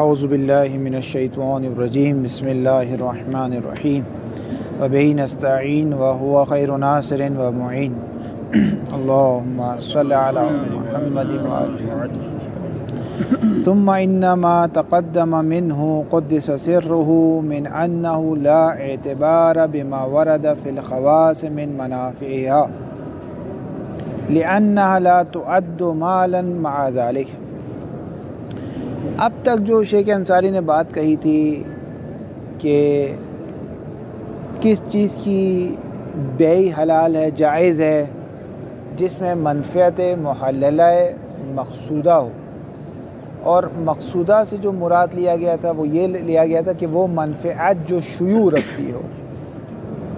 اعوذ باللہ من الشیطان الرجیم بسم اللہ الرحمن الرحیم وبہ نستعین وہو خیر ناصر ومعین اللہم صل علی محمد ثم انما تقدم منہ قدس سرہ من انہ لا اعتبار بما ورد فی الخواص من منافعها لأنها لا تعد مالا مع ذلك۔ اب تک جو شیخ انصاری نے بات کہی تھی کہ کس چیز کی بیع حلال ہے، جائز ہے، جس میں منفعت محللہ مقصودہ ہو، اور مقصودہ سے جو مراد لیا گیا تھا وہ یہ لیا گیا تھا کہ وہ منفعت جو شیوع رکھتی ہو،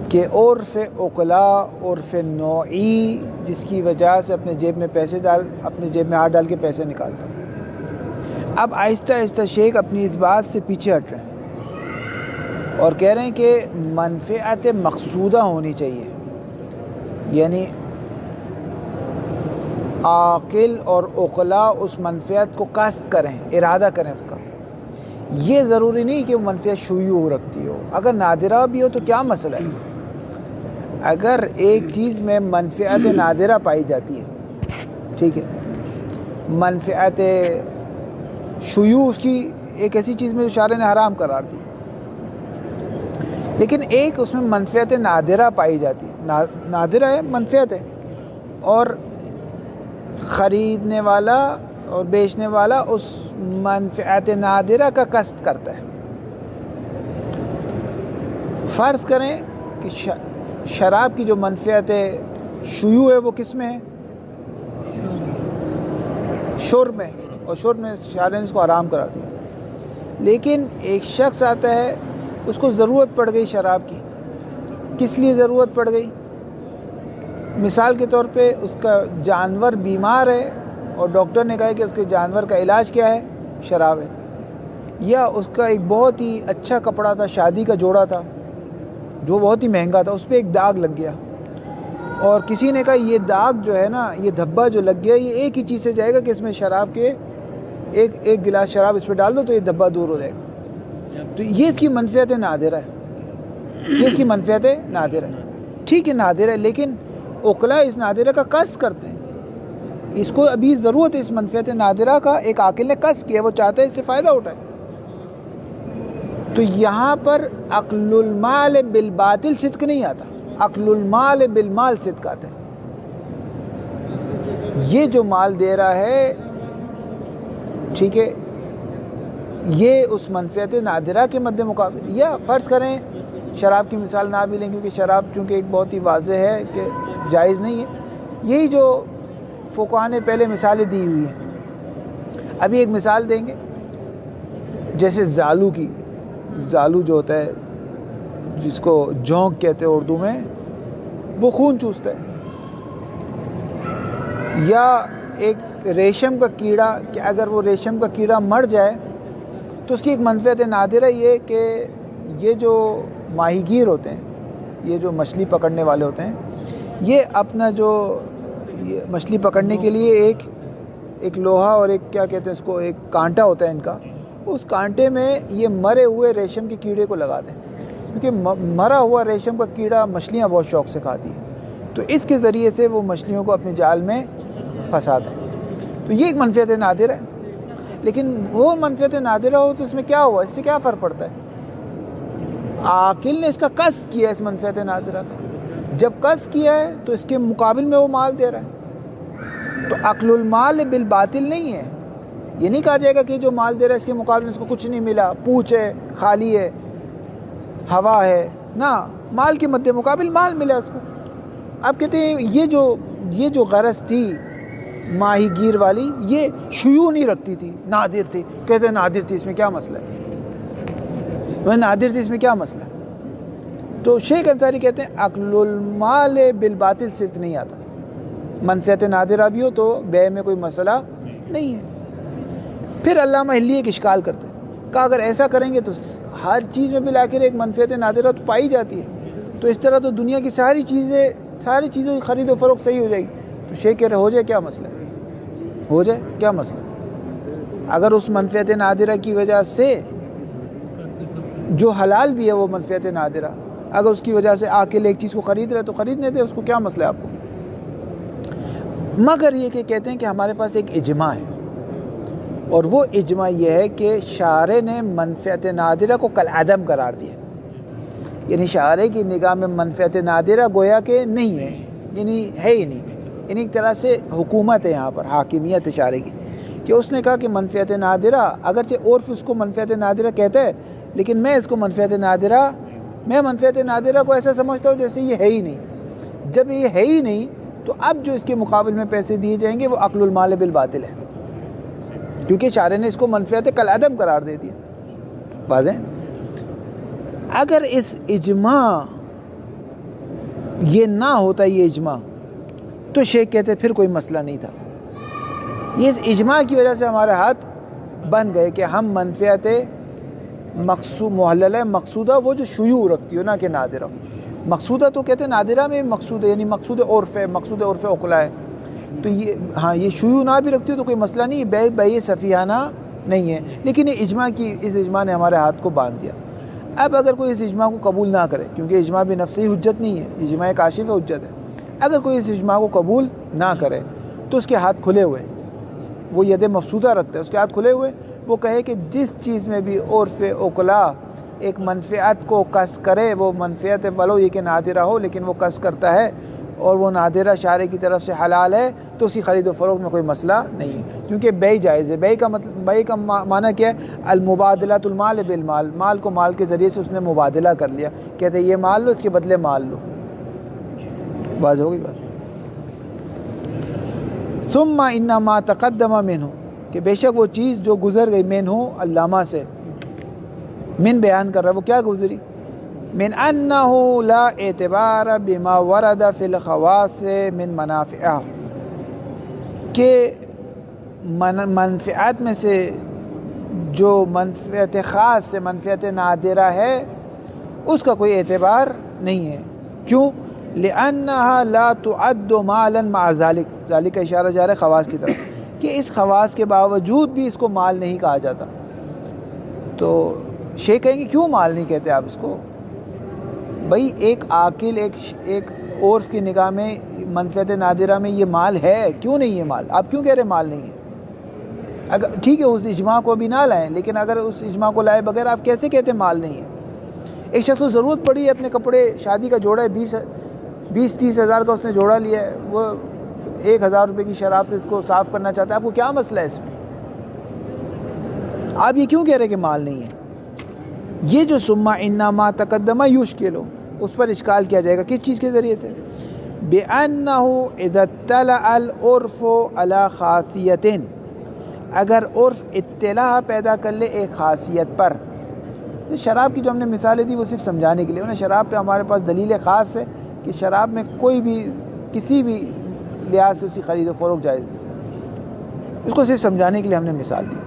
کہ عرف عقلا، عرف نوعی، جس کی وجہ سے اپنے جیب میں ہاتھ ڈال کے پیسے نکالتا ہوں۔ اب آہستہ آہستہ شیخ اپنی اس بات سے پیچھے ہٹ رہے ہیں اور کہہ رہے ہیں کہ منفعت مقصودہ ہونی چاہیے، یعنی عاقل اور عقلا اس منفعت کو قصد کریں، ارادہ کریں اس کا۔ یہ ضروری نہیں کہ وہ منفعت شیوع رکھتی ہو، اگر نادرہ بھی ہو تو کیا مسئلہ ہے؟ اگر ایک چیز میں منفعت نادرہ پائی جاتی ہے، ٹھیک ہے، منفعت شیوع اس کی ایک ایسی چیز میں جو شارع نے حرام قرار دی، لیکن ایک اس میں منفعت نادرہ پائی جاتی ہے، نادرہ ہے، منفعت ہے، اور خریدنے والا اور بیچنے والا اس منفعت نادرہ کا قصد کرتا ہے۔ فرض کریں کہ شراب کی جو منفعت شیوع ہے وہ کس میں ہے؟ شرب میں، اور شرب میں شارع نے اس کو حرام قرار دیا، لیکن ایک شخص آتا ہے، اس کو ضرورت پڑ گئی شراب کی۔ کس لیے ضرورت پڑ گئی؟ مثال کے طور پہ اس کا جانور بیمار ہے اور ڈاکٹر نے کہا کہ اس کے جانور کا علاج کیا ہے؟ شراب ہے۔ یا اس کا ایک بہت ہی اچھا کپڑا تھا، شادی کا جوڑا تھا جو بہت ہی مہنگا تھا، اس پہ ایک داغ لگ گیا، اور کسی نے کہا یہ داغ جو ہے نا، یہ دھبا جو لگ گیا، یہ ایک ہی چیز سے جائے گا کہ اس میں شراب کے ایک گلاس شراب اس پہ ڈال دو تو یہ دھبا دور ہو جائے گا۔ تو یہ اس کی منفعت نادرہ ہے، یہ اس کی منفعت نادرہ ہے، ٹھیک ہے، نادرہ ہے، لیکن عقلا اس نادرہ کا قصد کرتے ہیں، اس کو ابھی ضرورت ہے اس منفعت نادرہ کا، ایک عاقل نے قصد کیا، وہ چاہتا ہے اس سے فائدہ اٹھائے۔ تو یہاں پر عقل المال بالباطل صدق نہیں آتا، عقل المال بالمال صدق آتا ہے۔ یہ جو مال دے رہا ہے، ٹھیک ہے، یہ اس منفعت نادرہ کے مد مقابل، یا فرض کریں شراب کی مثال نہ بھی لیں کیونکہ شراب چونکہ ایک بہت ہی واضح ہے کہ جائز نہیں ہے، یہی جو فقہاء نے پہلے مثالیں دی ہوئی ہیں۔ ابھی ایک مثال دیں گے، جیسے زالو کی، زالو جو ہوتا ہے جس کو جونک کہتے ہیں اردو میں، وہ خون چوستا ہے۔ یا ایک ریشم کا کیڑا، کہ اگر وہ ریشم کا کیڑا مر جائے تو اس کی ایک منفعت نادرہ یہ کہ یہ جو ماہی گیر ہوتے ہیں، یہ جو مچھلی پکڑنے والے ہوتے ہیں، یہ اپنا جو مچھلی پکڑنے کے لیے ایک لوہا اور ایک کیا کہتے ہیں اس کو، ایک کانٹا ہوتا ہے ان کا، اس کانٹے میں یہ مرے ہوئے ریشم کے کیڑے کو لگا دیں، کیونکہ مرا ہوا ریشم کا کیڑا مچھلیاں بہت شوق سے کھاتی ہیں، تو اس کے ذریعے سے وہ مچھلیوں کو اپنے جال میں پھنساتا ہے۔ تو یہ ایک منفعت نادرہ ہے، لیکن وہ منفعت نادرہ ہو تو اس میں کیا ہوا، اس سے کیا فرق پڑتا ہے؟ عاقل نے اس کا قصد کیا اس منفعت نادرہ کا، جب قصد کیا ہے تو اس کے مقابل میں وہ مال دے رہا ہے، تو عقل المال بالباطل نہیں ہے۔ یہ نہیں کہا جائے گا کہ جو مال دے رہا ہے اس کے مقابل میں اس کو کچھ نہیں ملا، پوچھ ہے، خالی ہے، ہوا ہے، نہ، مال کے مد مقابل مال ملا اس کو۔ اب کہتے ہیں یہ جو غرض تھی ماہی گیر والی، یہ شیوع نہیں رکھتی تھی، نادر تھی، کہتے ہیں نادر تھی، اس میں کیا مسئلہ ہے؟ وہ نادر تھی، اس میں کیا مسئلہ ہے؟ تو شیخ انصاری کہتے ہیں عقل المال بالباطل صرف نہیں آتا، منفعت نادرہ بھی ہو تو بیع میں کوئی مسئلہ نہیں ہے۔ پھر علامہ حلی ایک اشکال کرتے ہیں، کہا اگر ایسا کریں گے تو ہر چیز میں بالآخر ایک منفعت نادرہ تو پائی جاتی ہے، تو اس طرح تو دنیا کی ساری چیزوں کی خرید و فروخت صحیح ہو جائے گی۔ تو شیخ کہہ رہے ہو جائے کیا مسئلہ ہے، ہو جائے کیا مسئلہ ہے؟ اگر اس منفعت نادرہ کی وجہ سے جو حلال بھی ہے وہ منفعت نادرہ، اگر اس کی وجہ سے عاقل ایک چیز کو خرید رہے تو خریدنے دے، اس کو کیا مسئلہ ہے آپ کو؟ مگر یہ کہ کہتے ہیں کہ ہمارے پاس ایک اجماع ہے، اور وہ اجماع یہ ہے کہ شارع نے منفعت نادرہ کو کالعدم قرار دیا، یعنی شارع کی نگاہ میں منفعت نادرہ گویا کہ نہیں ہے، یعنی ہے ہی نہیں، یعنی ایک طرح سے حکومت ہے یہاں پر، حاکمیت ہے شارع کی، کہ اس نے کہا کہ منفعت نادرہ اگرچہ عرف اس کو منفعت نادرہ کہتا ہے، لیکن میں اس کو منفعت نادرہ کو ایسا سمجھتا ہوں جیسے یہ ہے ہی نہیں۔ جب یہ ہے ہی نہیں تو اب جو اس کے مقابل میں پیسے دیے جائیں گے وہ اکل المال بالباطل ہے، کیونکہ شارع نے اس کو منفعت کالعدم قرار دے دیا۔ واضح؟ اگر اس اجماع یہ نہ ہوتا، یہ اجماع، تو شیخ کہتے پھر کوئی مسئلہ نہیں تھا۔ یہ اس اجماع کی وجہ سے ہمارے ہاتھ بن گئے کہ ہم منفعت محللہ مقصودہ وہ جو شیوع رکھتی ہو، نہ کہ نادرہ۔ مقصودہ تو کہتے ہیں نادرہ میں مقصود ہے، یعنی مقصود عرف ہے، مقصود عرف عقلا ہے، تو یہ شیوع نہ بھی رکھتی ہو تو کوئی مسئلہ نہیں، بے صفیانہ نہیں ہے، لیکن یہ اس اجماع نے ہمارے ہاتھ کو باندھ دیا۔ اب اگر کوئی اس اجماع کو قبول نہ کرے، کیونکہ اجماع بھی نفسی حجت نہیں ہے، اجماع کاشف حجت ہے، اگر کوئی اس اجماع کو قبول نہ کرے تو اس کے ہاتھ کھلے ہوئے، وہ ید مفسودہ رکھتا ہے، اس کے ہاتھ کھلے ہوئے، وہ کہے کہ جس چیز میں بھی عرف عقلا ایک منفعت کو قصد کرے، وہ منفعت ولو یہ کہ نادرہ ہو لیکن وہ قصد کرتا ہے اور وہ نادرہ شارع کی طرف سے حلال ہے، تو اس کی خرید و فروخت میں کوئی مسئلہ نہیں ہے، کیونکہ بیع جائز ہے۔ بیع کا معنی کیا ہے؟ المبادلۃ المال بالمال، مال کو مال کے ذریعے سے اس نے مبادلہ کر لیا، کہتے ہیں یہ مال لو، اس کے بدلے مال لو۔ واضح ہوگی بات؟ ثم انما تقدم منہ، کہ بے شک وہ چیز جو گزر گئی، منہ علامہ سے، من بیان کر رہا ہے، وہ کیا گزری؟ من انہ لا اعتبار بما ورد فی الخواص من منافعہ، کہ منفعت میں سے جو منفعت خاص سے منفعت نادرہ ہے اس کا کوئی اعتبار نہیں ہے۔ کیوں؟ لأنها لا تعد مالا مع ذلك، ذالک کا اشارہ جا رہا ہے خواص کی طرف، کہ اس خواص کے باوجود بھی اس کو مال نہیں کہا جاتا۔ تو شیخ کہیں گے کیوں مال نہیں کہتے آپ اس کو؟ بھئی ایک عاقل ایک عرف کی نگاہ میں منفعت نادرہ میں یہ مال ہے، کیوں نہیں ہے مال؟ آپ کیوں کہہ رہے مال نہیں ہے؟ اگر ٹھیک ہے اس اجماع کو بھی نہ لائیں، لیکن اگر اس اجماع کو لائے بغیر آپ کیسے کہتے مال نہیں ہے؟ ایک شخص کو ضرورت پڑی ہے، اپنے کپڑے شادی کا جوڑا ہے، 20-30 ہزار کا اس نے جوڑا لیا ہے، وہ 1000 روپے کی شراب سے اس کو صاف کرنا چاہتا ہے، آپ کو کیا مسئلہ ہے اس میں؟ آپ یہ کیوں کہہ رہے کہ مال نہیں ہے؟ یہ جو ثم انما تقدم یشکل، اس پر اشکال کیا جائے گا، کس چیز کے ذریعے سے؟ بِأَنَّهُ اِذَا اطَّلَعَ الْعُرْفُ عَلَى خَاصِيَةٍ، اگر عرف اطلاع پیدا کر لے ایک خاصیت پر۔ شراب کی جو ہم نے مثالیں دی وہ صرف سمجھانے کے لیے، انہیں شراب پہ ہمارے پاس دلیل خاص ہے کہ شراب میں کوئی بھی کسی بھی لحاظ سے اس کی خرید و فروخت جائز ہے، اس کو صرف سمجھانے کے لیے ہم نے مثال دی۔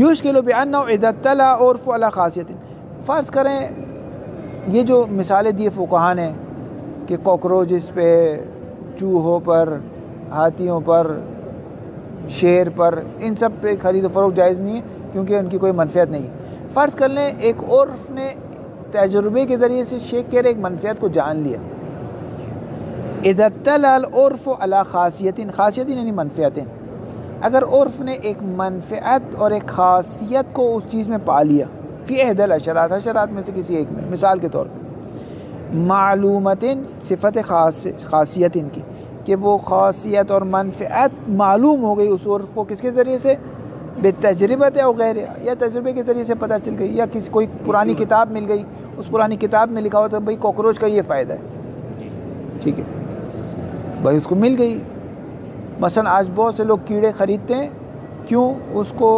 یشکل بِأَنَّهُ اِذَا اطَّلَعَ الْعُرْفُ عَلَى خَاصِيَةٍ، فرض کریں یہ جو مثالیں دی فقہا نے کہ کاکروچز پہ، چوہوں پر، ہاتھیوں پر، شیر پر، ان سب پہ خرید و فروخت جائز نہیں ہے کیونکہ ان کی کوئی منفعت نہیں ہے۔ فرض کر لیں ایک عرف نے تجربے کے ذریعے سے، شیخ کہہ رہے ایک منفعت کو جان لیا۔ اذا اطلع العرف علی خاصیت، خاصیت یعنی منفعتیں، اگر عرف نے ایک منفعت اور ایت خاصیت کو اس چیز میں پا لیا، فی احد الاشرات، اشرات میں سے کسی ایک میں، مثال کے طور پہ معلومت، صفت خاصیت ان کی، کہ وہ خاصیت اور منفعت معلوم ہو گئی اس عرف کو، کس کے ذریعے سے؟ بتجربت او غیر، یا تجربے کے ذریعے سے پتہ چل گئی، یا کوئی پرانی کتاب مل گئی، اس پرانی کتاب میں لکھا ہوا تھا بھئی کاکروچ کا یہ فائدہ ہے، ٹھیک ہے بھائی اس کو مل گئی۔ مثلا آج بہت سے لوگ کیڑے خریدتے ہیں، کیوں؟ اس کو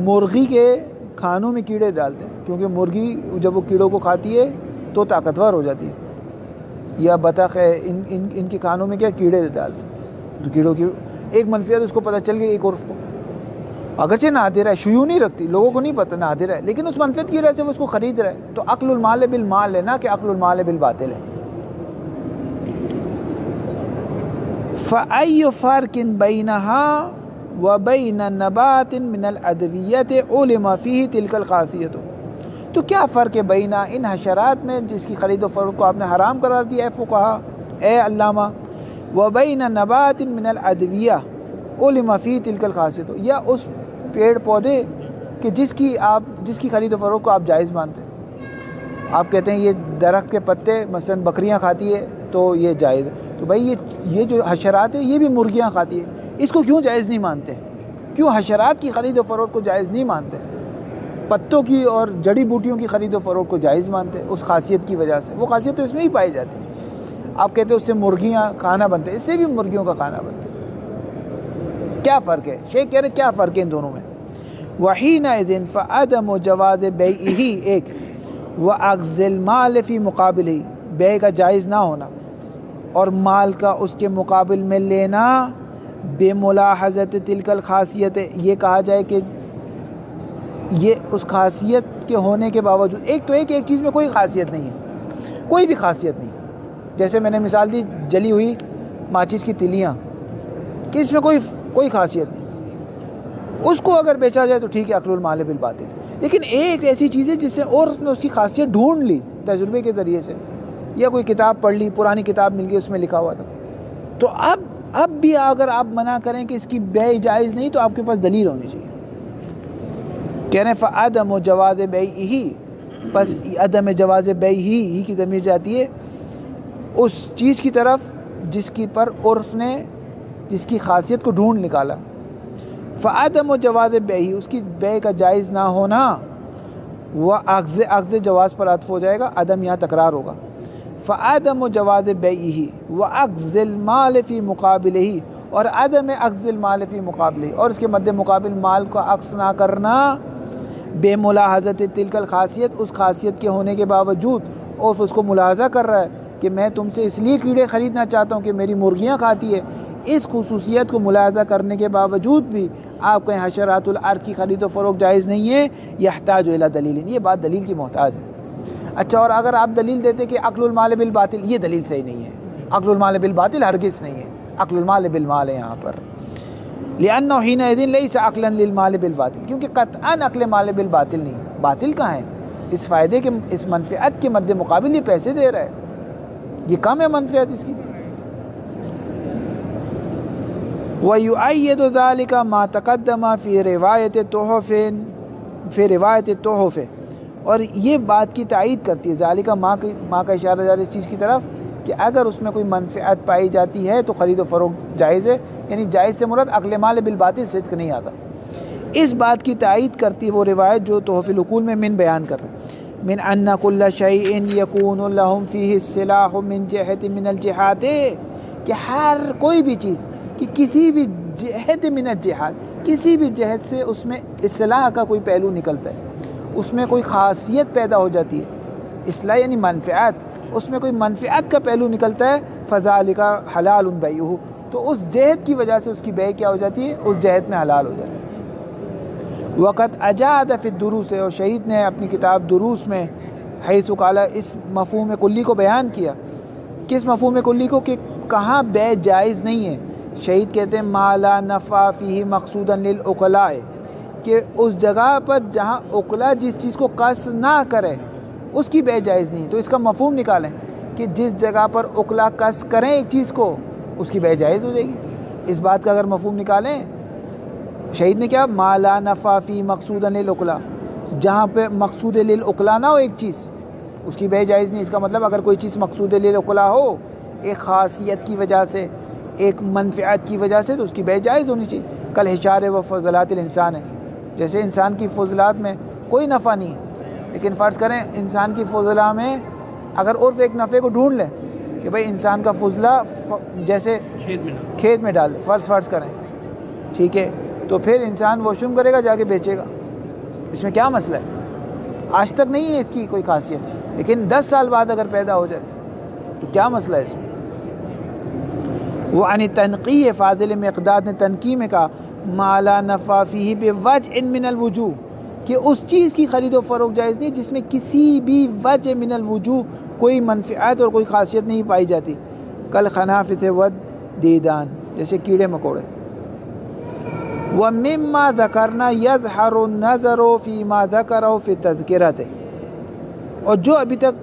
مرغی کے کھانوں میں کیڑے ڈالتے ہیں، کیونکہ مرغی جب وہ کیڑوں کو کھاتی ہے تو طاقتور ہو جاتی ہے، یا بطخ ہے، ان کے کھانوں میں کیا کیڑے ڈالتے ہیں، تو کیڑوں کی ایک منفعت اس کو پتہ چل گئی ایک عرف کو، اگرچہ نادر ہے، شیوع نہیں رکھتی، لوگوں کو نہیں پتہ نادر ہے، لیکن اس منفعت کی وجہ سے وہ اس کو خرید رہا ہے، تو عقل المال بالمال ہے، نہ کہ عقل المال بالباطل ہے۔ فَأَيُّ فَرْقٍ بَيْنَهَا وبین نبات من الادویت علم فیہ تلک الخاصیت. تو کیا فرق ہے بینہ ان حشرات میں جس کی خرید و فروخت کو آپ نے حرام قرار دیا ہے فقہا اے علامہ، وبین نبات من الادویہ علم فیہ تلک الخاصیت، یا اس پیڑ پودے کہ جس کی خرید و فروخت کو آپ جائز مانتے ہیں. آپ کہتے ہیں یہ درخت کے پتے مثلا بکریاں کھاتی ہے تو یہ جائز ہے. تو بھائی یہ جو حشرات ہیں یہ بھی مرغیاں کھاتی ہے، اس کو کیوں جائز نہیں مانتے؟ کیوں حشرات کی خرید و فروخت کو جائز نہیں مانتے؟ پتوں کی اور جڑی بوٹیوں کی خرید و فروخت کو جائز مانتے اس خاصیت کی وجہ سے. وہ خاصیت تو اس میں ہی پائی جاتی ہے. آپ کہتے ہیں اس سے مرغیاں کھانا بنتے ہیں، اس سے بھی مرغیوں کا کھانا بنتا ہے. کیا فرق ہے؟ شیخ کہہ رہے کیا فرق ہے ان دونوں میں؟ وحینئذ فعدم جواز بیعہ ایک وأخذ المال فی مقابلہ، بیع کا جائز نہ ہونا اور مال کا اس کے مقابل میں لینا بملاحظت تلک الخاصیت، یہ کہا جائے کہ یہ اس خاصیت کے ہونے کے باوجود ایک چیز میں کوئی خاصیت نہیں ہے، کوئی بھی خاصیت نہیں. جیسے میں نے مثال دی جلی ہوئی ماچس کی تلیاں کہ اس میں کوئی خاصیت نہیں، اس کو اگر بیچا جائے تو ٹھیک ہے، اکل المال بالباطل. لیکن ایک ایسی چیز ہے جس سے اور اس نے اس کی خاصیت ڈھونڈ لی تجربے کے ذریعے سے، یا کوئی کتاب پڑھ لی، پرانی کتاب مل گئی اس میں لکھا ہوا تھا، تو اب بھی اگر آپ منع کریں کہ اس کی بیع جائز نہیں تو آپ کے پاس دلیل ہونی چاہیے. کہہ رہے ہیں فعدم جواز بیعہ، بس عدم جواز بیعہ ہی کی ضمیر جاتی ہے اس چیز کی طرف جس کی پر عرف نے جس کی خاصیت کو ڈھونڈ نکالا. فعدم جواز بیعہ، اس کی بیع کا جائز نہ ہونا، وہ اخذ جواز پر عطف ہو جائے گا، عدم یہاں تکرار ہوگا. فعدم جواز بیعہ واخذ المال فی مقابلہ، اور عدم اخذ المال فی مقابلہ، اور اس کے مد مقابل مال کو عکس نہ کرنا بے ملاحظت تلک الخاصیت، اس خاصیت کے ہونے کے باوجود اور اس کو ملاحظہ کر رہا ہے کہ میں تم سے اس لیے کیڑے خریدنا چاہتا ہوں کہ میری مرغیاں کھاتی ہے. اس خصوصیت کو ملاحظہ کرنے کے باوجود بھی آپ کہیں حشرات الارض کی خرید و فروخت جائز نہیں ہے، یحتاج الی دلیل، یہ بات دلیل کی محتاج ہے. اچھا، اور اگر آپ دلیل دیتے کہ عقل المال بالباطل، یہ دلیل صحیح نہیں ہے. عقل المال بالباطل ہرگز نہیں ہے، عقل المال بالمال ہے یہاں پر. لأنه حينئذ ليس عقلا للمال بالباطل، کیونکہ قطعاً عقل مال بالباطل نہیں. باطل کہاں ہے؟ اس فائدے کے، اس منفعت کے مد مقابل یہ پیسے دے رہا ہے، یہ کم ہے منفعت اس کی. وَيُؤَيِّدُ ذَلِكَ مَا تَقَدَّمَ فِي رِوَایَةِ التُّحُفِ، اور یہ بات کی تائید کرتی ہے ذالک ماں کا اشارہ جا رہا ہے اس چیز کی طرف کہ اگر اس میں کوئی منفعت پائی جاتی ہے تو خرید و فروخت جائز ہے. یعنی جائز سے مراد عقل مال بالباطل صدق نہیں آتا. اس بات کی تائید کرتی ہے وہ روایت جو تحف العقول میں من بیان کر رہے ہیں. من ان کل شیء یکون لهم فیہ الصلاح من جہت من الجہات، کہ ہر کوئی بھی چیز کہ کسی بھی جہت من الجہات، کسی بھی جہت سے اس میں اصلاح کا کوئی پہلو نکلتا ہے، اس میں کوئی خاصیت پیدا ہو جاتی ہے. اصلاح یعنی منفعت، اس میں کوئی منفعت کا پہلو نکلتا ہے، فذالک حلال بیعہ، تو اس جہت کی وجہ سے اس کی بیع کیا ہو جاتی ہے؟ اس جہت میں حلال ہو جاتی ہے. وقت اجاد فی الدروس، اور شہید نے اپنی کتاب دروس میں حیث قال اس مفہوم کلی کو بیان کیا. کس مفہوم کلی کو؟ کہ کہاں بیع جائز نہیں ہے. شہید کہتے ہیں ما لا نفع فیہ مقصودا للعقلاء، کہ اس جگہ پر جہاں عقلا جس چیز کو قصد نہ کرے اس کی بیع جائز نہیں. تو اس کا مفہوم نکالیں کہ جس جگہ پر عقلا قصد کریں ایک چیز کو اس کی بیع جائز ہو جائے گی. اس بات کا اگر مفہوم نکالیں، شہید نے کیا؟ ما لا نفع فی مقصودا للعقلاء، جہاں پہ مقصود للعقلاء نہ ہو ایک چیز اس کی بیع جائز نہیں. اس کا مطلب اگر کوئی چیز مقصود للعقلاء ہو ایک خاصیت کی وجہ سے، ایک منفعت کی وجہ سے، تو اس کی بیع جائز ہونی چاہیے. کل حشار و فضلات الانسان ہے، جیسے انسان کی فضلات میں کوئی نفع نہیں ہے، لیکن فرض کریں انسان کی فضلہ میں اگر عرف ایک نفع کو ڈھونڈ لیں کہ بھئی انسان کا فضلہ جیسے کھیت میں ڈال فرض کریں، ٹھیک ہے، تو پھر انسان واش روم کرے گا، جا کے بیچے گا. اس میں کیا مسئلہ ہے؟ آج تک نہیں ہے اس کی کوئی خاصیت، لیکن 10 سال بعد اگر پیدا ہو جائے تو کیا مسئلہ ہے اس میں؟ وہ عن تنقیح، فاضل مقداد نے تنقیح میں کہا ما لا نفع فیہ بوجہ من الوجوہ، کہ اس چیز کی خرید و فروخت جائز نہیں جس میں کسی بھی وجہ من الوجوہ کوئی منفعت اور کوئی خاصیت نہیں پائی جاتی. کل خنافث ود دیدان، جیسے کیڑے مکوڑے. وَمِمَّا ذَكَرْنَا يَظْهَرُ النَّظَرُ فِي مَا ذَكَرَهُ فِي تَذْكِرَتِهِ، اور جو ابھی تک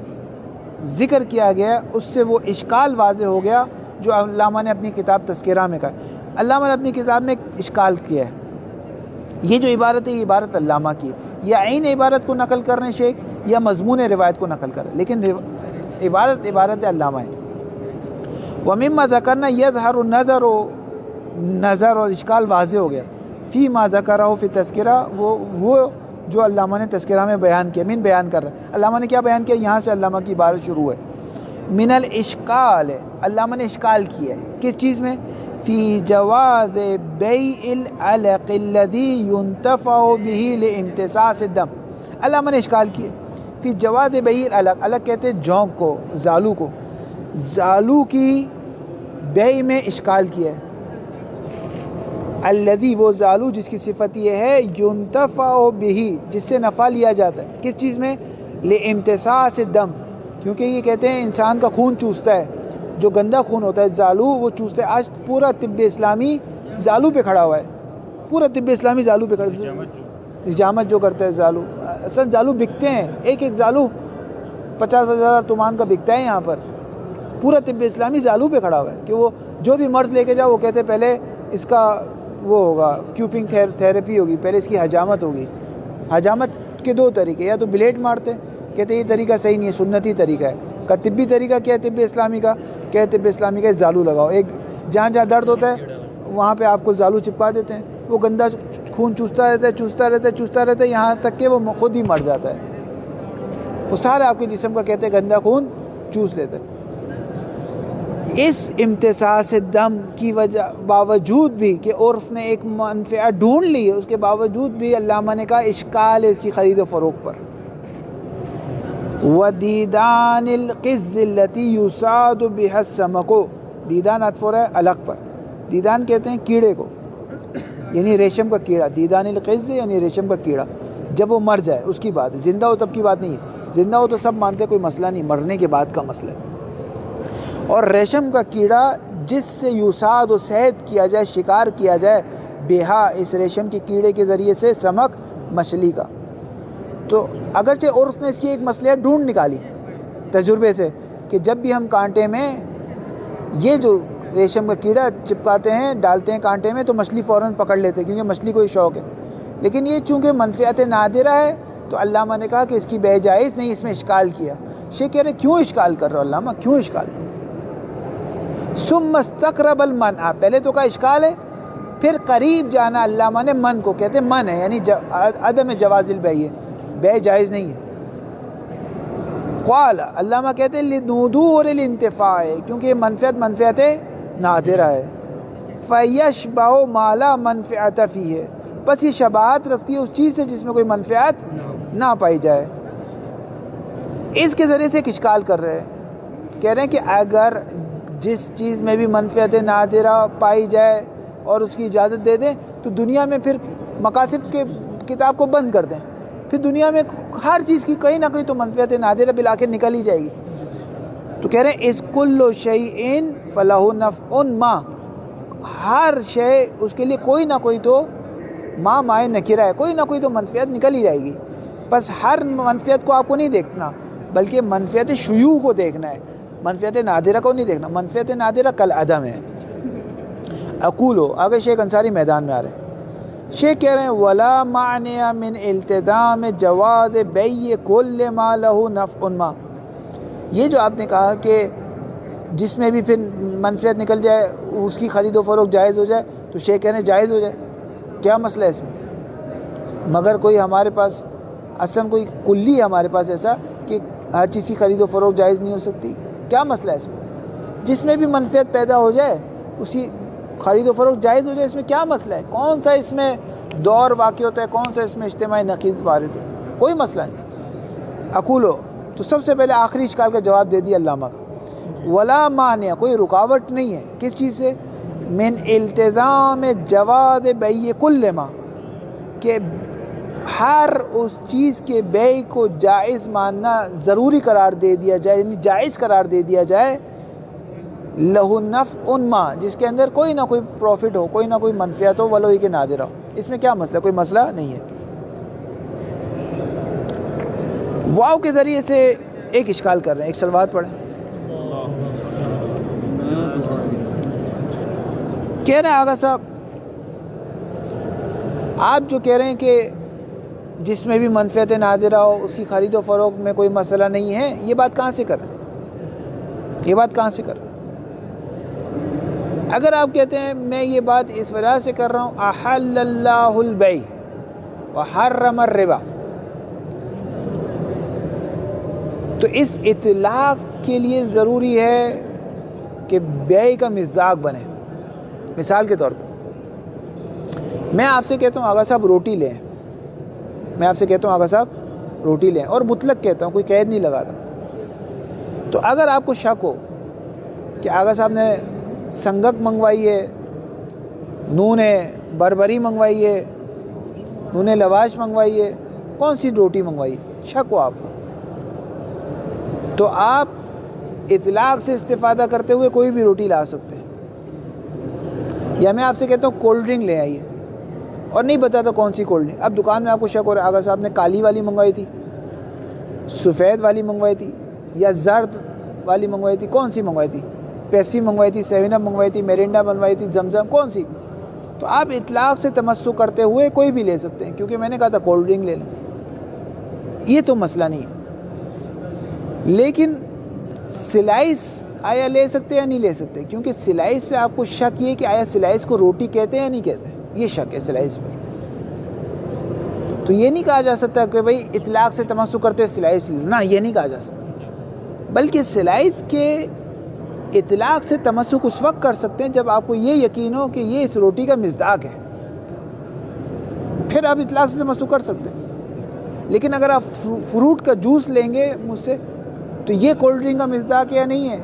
ذکر کیا گیا اس سے وہ اشکال واضح ہو گیا جو علامہ نے اپنی کتاب تذکرہ میں کہا۔ علامہ نے اپنی کتاب میں ایک اشکال کیا ہے، یہ جو عبارت ہے یہ عبارت علامہ کی ہے، یا عین عبارت کو نقل کر رہے ہیں شیخ یا مضمون روایت کو نقل کر رہے ہیں، لیکن عبارت علامہ ہے۔ وَمِمَّا ذَكَرْنَا يَظْهَرُ النَّظَرُ، نظر اور اشکال واضح ہو گیا، فی ما ذکرہ فی تذکرہ، وہ جو علامہ نے تذکرہ میں بیان کیا، من بیان کر رہا ہے، علامہ نے کیا بیان کیا، یہاں سے علامہ کی عبارت شروع ہے، من الاشکال ہے، علامہ نے اشکال کیا ہے کس چیز میں، فی جواز بیع العلق الذی ينتفع به لامتصاص الدم، علامہ نے اشکال کیا ہے فی جواز بیع العلق، علق کہتے ہیں جونک کو، زالو کو، زالو کی بیع میں اشکال کیا ہے، الذی وہ زالو جس کی صفت یہ ہے، ينتفع به جس سے نفع لیا جاتا ہے، کس چیز میں، لامتصاص الدم، کیونکہ یہ کہتے ہیں انسان کا خون چوستا ہے، جو گندا خون ہوتا ہے زالو وہ چوستا ہے۔ آج پورا طب اسلامی زالو پہ کھڑا ہوا ہے، پورا طب اسلامی زالو پہ کھڑا ہے، حجامت جو کرتا ہے زالو، اصل زالو بکتے ہیں، ایک زالو 50,000 تومان کا بکتا ہے یہاں پر، پورا طب اسلامی زالو پہ کھڑا ہوا ہے کہ وہ جو بھی مرض لے کے جاؤ وہ کہتے ہیں پہلے اس کا وہ ہوگا کیوپنگ تھیراپی ہوگی، پہلے اس کی حجامت ہوگی۔ حجامت کے دو طریقے، یا تو بلیڈ مارتے، کہتے یہ طریقہ صحیح نہیں ہے، سنتی طریقہ ہے، کا طبی طریقہ کیا ہے طب اسلامی کا، کیا ہے طب اسلامی کا زالو لگاؤ، ایک جہاں جہاں درد ہوتا ہے وہاں پہ آپ کو زالو چپکا دیتے ہیں، وہ گندا خون چوستا رہتا ہے چوستا رہتا ہے چوستا رہتا ہے یہاں تک کہ وہ خود ہی مر جاتا ہے، وہ سارا آپ کے جسم کا کہتے ہیں گندا خون چوس لیتا ہے۔ اس امتصاص دم کی وجہ باوجود بھی کہ عرف نے ایک منفعت ڈھونڈ لی ہے، اس کے باوجود بھی علامہ نے کہا اشکال ہے اس کی خرید و فروخت پر۔ وَدِيدَانِ الْقِزِّ الَّتِي يُسَادُ بِهَا السَّمَكُ، دیدان عطف ہے الگ پر، دیدان کہتے ہیں کیڑے کو، یعنی ریشم کا کیڑا، دیدان القز یعنی ریشم کا کیڑا، جب وہ مر جائے اس کی بات، زندہ ہو تب کی بات نہیں ہے، زندہ ہو تو سب مانتے کوئی مسئلہ نہیں، مرنے کے بعد کا مسئلہ ہے۔ اور ریشم کا کیڑا جس سے یوساد و صید کیا جائے، شکار کیا جائے، بیہا اس ریشم کے کیڑے کے ذریعے سے، سمک مچھلی کا، تو اگرچہ عرف نے اس کی ایک مصلحت ڈھونڈ نکالی تجربے سے کہ جب بھی ہم کانٹے میں یہ جو ریشم کا کیڑا چپکاتے ہیں ڈالتے ہیں کانٹے میں تو مچھلی فوراً پکڑ لیتے ہیں کیونکہ مچھلی کو یہ شوق ہے، لیکن یہ چونکہ منفعت نادرہ ہے تو علامہ نے کہا کہ اس کی بے جائز نہیں، اس میں اشکال کیا۔ شیخ کہہ رہے کیوں اشکال کر رہے ہو علامہ، کیوں اشکال کر رہے ہو؟ ثم استقرب المنع، پہلے تو کا اشکال ہے، پھر قریب جانا علامہ نے من کو، کہتے ہیں من ہے یعنی عدم جواز البیع، بے جائز نہیں ہے۔ قال علامہ کہتے ہیں لنودور الانتفاع، کیونکہ یہ منفعت نادرہ ہے، فیشبع ما لا منفعت فیہ، بس یہ شباہت رکھتی ہے اس چیز سے جس میں کوئی منفعت نہ پائی جائے۔ اس کے ذریعے سے ایک اشکال کر رہے ہیں، کہہ رہے ہیں کہ اگر جس چیز میں بھی منفعت نادرہ پائی جائے اور اس کی اجازت دے دیں تو دنیا میں پھر مقاصد کے کتاب کو بند کر دیں، پھر دنیا میں ہر چیز کی کہیں نہ کہیں تو منفعت نادرہ بالآخر نکل ہی جائے گی۔ تو کہہ رہے ہیں اس کل شیء فلہ نفع ما، ہر شے اس کے لیے کوئی نہ کوئی تو مائے نکرہ ہے، کوئی نہ کوئی تو منفعت نکل ہی جائے گی، بس ہر منفعت کو آپ کو نہیں دیکھنا بلکہ منفعت شیوع کو دیکھنا ہے، منفعت نادرہ کو نہیں دیکھنا، منفعت نادرہ کل عدم ہے۔ اقولو، آگے شیخ انصاری میدان میں آ رہے ہیں، شیخ کہہ رہے ہیں ولا معنی من التزام جواز بیع کل ما له نفع ما، یہ جو آپ نے کہا کہ جس میں بھی پھر منفعت نکل جائے اس کی خرید و فروخت جائز ہو جائے، تو شیخ کہہ رہے ہیں جائز ہو جائے، کیا مسئلہ ہے اس میں؟ مگر کوئی ہمارے پاس اصلا کوئی کلی ہمارے پاس ایسا کہ ہر چیز کی خرید و فروخت جائز نہیں ہو سکتی، کیا مسئلہ ہے اس میں؟ جس میں بھی منفعت پیدا ہو جائے اس کی خرید و فروخت جائز ہو جائے، اس میں کیا مسئلہ ہے؟ کون سا اس میں دور واقع ہوتا ہے، کون سا اس میں اجتماعی نقیض وارد ہوتا ہے؟ کوئی مسئلہ نہیں۔ اقولو، تو سب سے پہلے آخری اشکال کا جواب دے دیا علامہ کا، ولا مانع، کوئی رکاوٹ نہیں ہے کس چیز سے، من التزام جواز بیع کل ما، کہ ہر اس چیز کے بیع کو جائز ماننا ضروری قرار دے دیا جائے، یعنی جائز قرار دے دیا جائے، لہ نفع ما، جس کے اندر کوئی نہ کوئی پروفٹ ہو، کوئی نہ کوئی منفعت ہو، ولو کہ نادرہ ہو۔ اس میں کیا مسئلہ؟ کوئی مسئلہ نہیں ہے. واو کے ذریعے سے ایک اشکال کر رہے ہیں. ایک صلوات پڑھیں. کہہ رہے ہیں آغا صاحب آپ جو کہہ رہے ہیں کہ جس میں بھی منفعت نادرہ ہو اس کی خرید و فروخت میں کوئی مسئلہ نہیں ہے، یہ بات کہاں سے کر رہے ہیں؟ یہ بات کہاں سے کر رہے ہیں؟ اگر آپ کہتے ہیں میں یہ بات اس وجہ سے کر رہا ہوں احل اللہ البیع وحرم الربا، تو اس اطلاق کے لیے ضروری ہے کہ بیع کا مصداق بنے. مثال کے طور پر میں آپ سے کہتا ہوں آغا صاحب روٹی لیں، میں آپ سے کہتا ہوں آغا صاحب روٹی لیں، اور مطلق کہتا ہوں، کوئی قید نہیں لگاتا. تو اگر آپ کو شک ہو کہ آغا صاحب نے سنگک منگوائی ہے، نون بربری منگوائی ہے، نون لواش منگوائی ہے، کون سی روٹی منگوائی ہے، شک ہو آپ کو، تو آپ اطلاق سے استفادہ کرتے ہوئے کوئی بھی روٹی لا سکتے ہیں. یا میں آپ سے کہتا ہوں کولڈ ڈرنک لے آئیے، اور نہیں بتاتا کون سی کولڈ ڈرنک. اب دکان میں آپ کو شک ہو رہا ہے آغا صاحب نے کالی والی منگوائی تھی، سفید والی منگوائی تھی، یا زرد والی منگوائی تھی، کون سی منگوائی تھی؟ پیپسی منگوائی تھی، 7 اپ منگوائی تھی، میرینڈا منگوائی تھی، زمزم، کون سی؟ تو آپ اطلاق سے تمسک کرتے ہوئے کوئی بھی لے سکتے ہیں، کیونکہ میں نے کہا تھا کولڈ ڈرنک لے لیں، یہ تو مسئلہ نہیں ہے. لیکن سلائس آیا لے سکتے یا نہیں لے سکتے؟ کیونکہ سلائس پہ آپ کو شک یہ کہ آیا سلائس کو روٹی کہتے ہیں یا نہیں کہتے ہیں، یہ شک ہے سلائس پہ. تو یہ نہیں کہا جا سکتا کہ بھئی اطلاق سے تمسک کرتے ہوئے سلائس لے لو، نہ یہ نہیں کہا جا سکتا، بلکہ سلائس کے اطلاق سے تمسک اس وقت کر سکتے ہیں جب آپ کو یہ یقین ہو کہ یہ اس روٹی کا مصداق ہے، پھر آپ اطلاق سے تمسک کر سکتے ہیں. لیکن اگر آپ فروٹ کا جوس لیں گے مجھ سے تو یہ کولڈ ڈرنک کا مصداق یا نہیں ہے،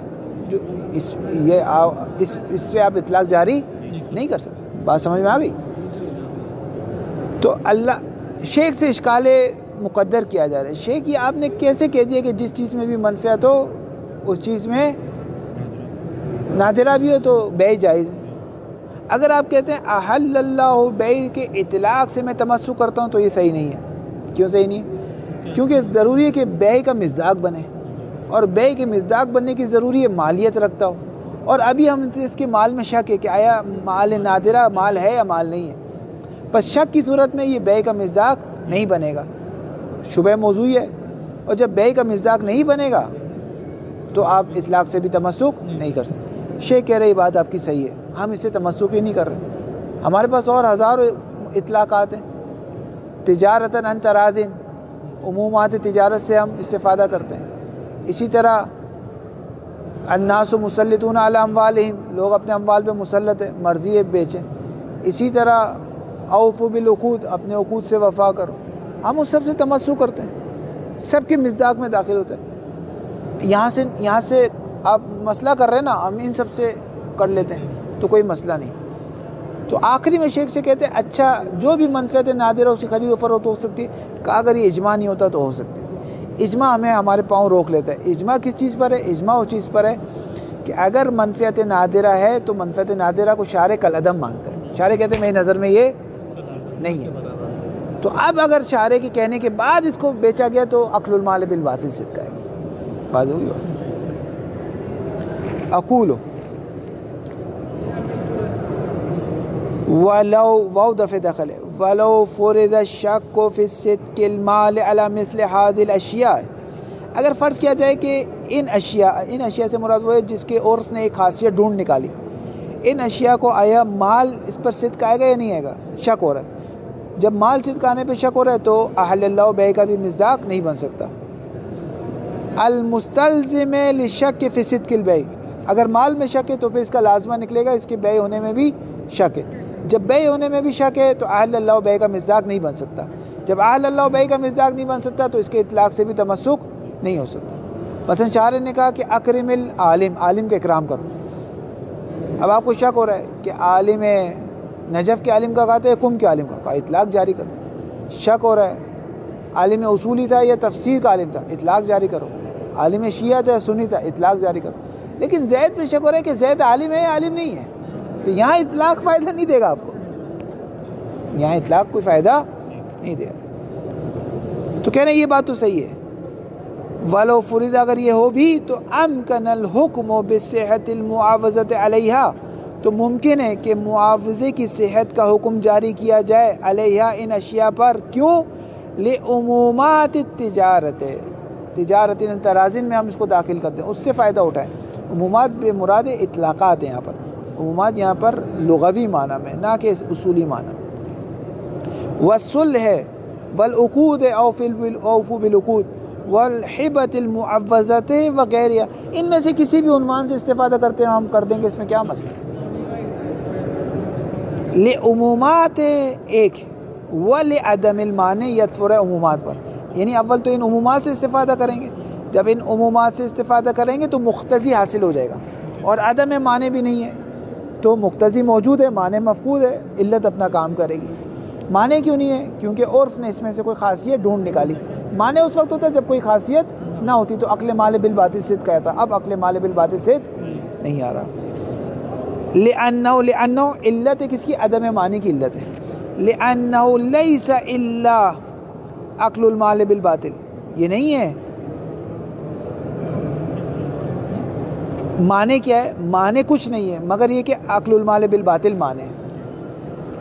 جو اس پہ آپ اطلاق جاری نہیں کر سکتے. بات سمجھ میں آ گئی؟ تو اللہ شیخ سے اشکال مقدر کیا جا رہا ہے. شیخ یہ آپ نے کیسے کہہ دیا کہ جس چیز میں بھی منفعت ہو اس چیز میں نادرہ بھی ہو تو بیع جائز ہے؟ اگر آپ کہتے ہیں احل اللہ بیع کے اطلاق سے میں تمسک کرتا ہوں تو یہ صحیح نہیں ہے. کیوں صحیح نہیں ہے؟ کیونکہ ضروری ہے کہ بیع کا مصداق بنے، اور بیع کے مصداق بننے کی ضروری ہے مالیت رکھتا ہو، اور ابھی ہم اس کے مال میں شک ہے کہ آیا مال نادرہ مال ہے یا مال نہیں ہے. بس شک کی صورت میں یہ بیع کا مصداق نہیں بنے گا، شبہ موضوعی ہے، اور جب بیع کا مصداق نہیں بنے گا تو آپ اطلاق سے بھی تمسک نہیں کر سکتے. شیخ کہہ رہی بات آپ کی صحیح ہے، ہم اس سے تمسک ہی نہیں کر رہے. ہمارے پاس اور ہزاروں اطلاقات ہیں. تجارتاً عن تراضٍ، عمومات تجارت سے ہم استفادہ کرتے ہیں. اسی طرح الناس مسلطون علی اموالہم، لوگ اپنے اموال پہ مسلط ہیں، مرضی ہے بیچیں. اسی طرح اوفوا بالعقود، اپنے عقود سے وفا کرو. ہم اس سب سے تمسک کرتے ہیں، سب کے مصداق میں داخل ہوتا ہے. یہاں سے آپ مسئلہ کر رہے ہیں نا، ہم ان سب سے کر لیتے ہیں تو کوئی مسئلہ نہیں. تو آخری میں شیخ سے کہتے ہیں اچھا جو بھی منفعت نادرہ اس کی خرید و فروخت ہو سکتی ہے. کہا اگر یہ اجماع نہیں ہوتا تو ہو سکتی تھی. اجماع ہمیں ہمارے پاؤں روک لیتا ہے. اجماع کس چیز پر ہے؟ اجماع اس چیز پر ہے کہ اگر منفعت نادرہ ہے تو منفعت نادرہ کو شارع کالعدم مانتا ہے. شارع کہتے ہیں میری نظر میں یہ نہیں ہے. تو اب اگر شارع کے کہنے کے بعد اس کو بیچا گیا تو اکل المال بالباطل صدقہ ہے. بات ہوئی بات. اقول ولو واو دفع دخل ہے ولو فرض الشک فی صدق المال علی مثل هذه الاشیاء، اگر فرض کیا جائے کہ ان اشیاء سے مراد وہ ہے جس کے عرف نے ایک خاصیت ڈھونڈ نکالی. ان اشیاء کو آیا مال اس پر صدق آئے گا یا نہیں آئے گا؟ شک ہو رہا ہے. جب مال صدق آنے پہ شک ہو رہا ہے تو احل اللہ بیع کا بھی مصداق نہیں بن سکتا. المستلزم للشک فی صدق البیع، اگر مال میں شک ہے تو پھر اس کا لازمہ نکلے گا اس کے بیع ہونے میں بھی شک ہے. جب بیع ہونے میں بھی شک ہے تو احل اللہ بیع کا مصداق نہیں بن سکتا. جب احل اللہ بیع کا مصداق نہیں بن سکتا تو اس کے اطلاق سے بھی تمسک نہیں ہو سکتا. مثلا شارع نے کہا کہ اکرم العالم، عالم کا اکرام کرو. اب آپ کو شک ہو رہا ہے کہ عالم نجف کے عالم کا کہتے ہیں کم کے عالم کا اطلاق جاری کرو. شک ہو رہا ہے عالم اصولی تھا یا تفسیر کا عالم تھا، اطلاق جاری کرو. عالم شیعہ تھا یا سنی تھا، اطلاق جاری کرو. لیکن زید پہ شک ہو رہا ہے کہ زید عالم ہے یا عالم نہیں ہے، تو یہاں اطلاق فائدہ نہیں دے گا آپ کو. یہاں اطلاق کوئی فائدہ نہیں دے گا. تو کہہ رہے ہیں یہ بات تو صحیح ہے. ولو فرض اگر یہ ہو بھی تو امکن الحکم بصحت المعاوضۃ علیہا تو ممکن ہے کہ معاوضے کی صحت کا حکم جاری کیا جائے علیہا ان اشیاء پر. کیوں؟ لعمومات التجارت تجارت ترازن میں ہم اس کو داخل کرتے ہیں اس سے فائدہ اٹھائیں. عمومات بے مراد اطلاقات ہیں یہاں پر. عمومات یہاں پر لغوی معنی میں نہ کہ اصولی معنی. والصلح والعقود اوفوا بالعقود والحبۃ المعوضۃ وغیرہ ان میں سے کسی بھی عنوان سے استفادہ کرتے ہیں ہم کر دیں گے, اس میں کیا مسئلہ ہے. لعمومات ایک ولعدم المانعیت فرع عمومات پر, یعنی اول تو ان عمومات سے استفادہ کریں گے. جب ان عمومات سے استفادہ کریں گے تو مقتضی حاصل ہو جائے گا, اور عدم مانع بھی نہیں ہے تو مقتضی موجود ہے, مانع مفقود ہے, علت اپنا کام کرے گی. مانع کیوں نہیں ہے؟ کیونکہ عرف نے اس میں سے کوئی خاصیت ڈھونڈ نکالی. مانع اس وقت ہوتا ہے جب کوئی خاصیت نہ ہوتی, تو عقل مال بالباطل صدق کہتا. اب عقل مال بالباطل صدق نہیں آ رہا. لأنہ علت ہے کس کی؟ عدم مانع کی علت ہے. لأنہ لیس الا عقل المال بالباطل, یہ نہیں ہے. معنی کیا ہے؟ معنی کچھ نہیں ہے مگر یہ کہ عقل المال بالباطل معنی ہے.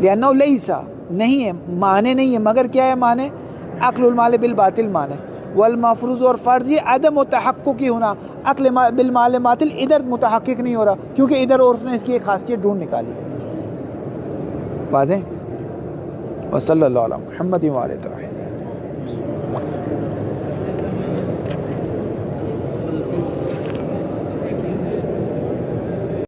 لأنہ لیسا نہیں ہے, معنی نہیں ہے مگر کیا ہے معنی؟ عقل المال بالباطل معنی. والمفروض اور فرضی عدم تحققی ہونا, عقل بالمال باطل ادھر متحقق نہیں ہو رہا کیونکہ ادھر عرف نے اس کی ایک خاصیت ڈھونڈ نکالی. واضح؟ وصلی اللہ علیہ محمد وآلہ طاہرین.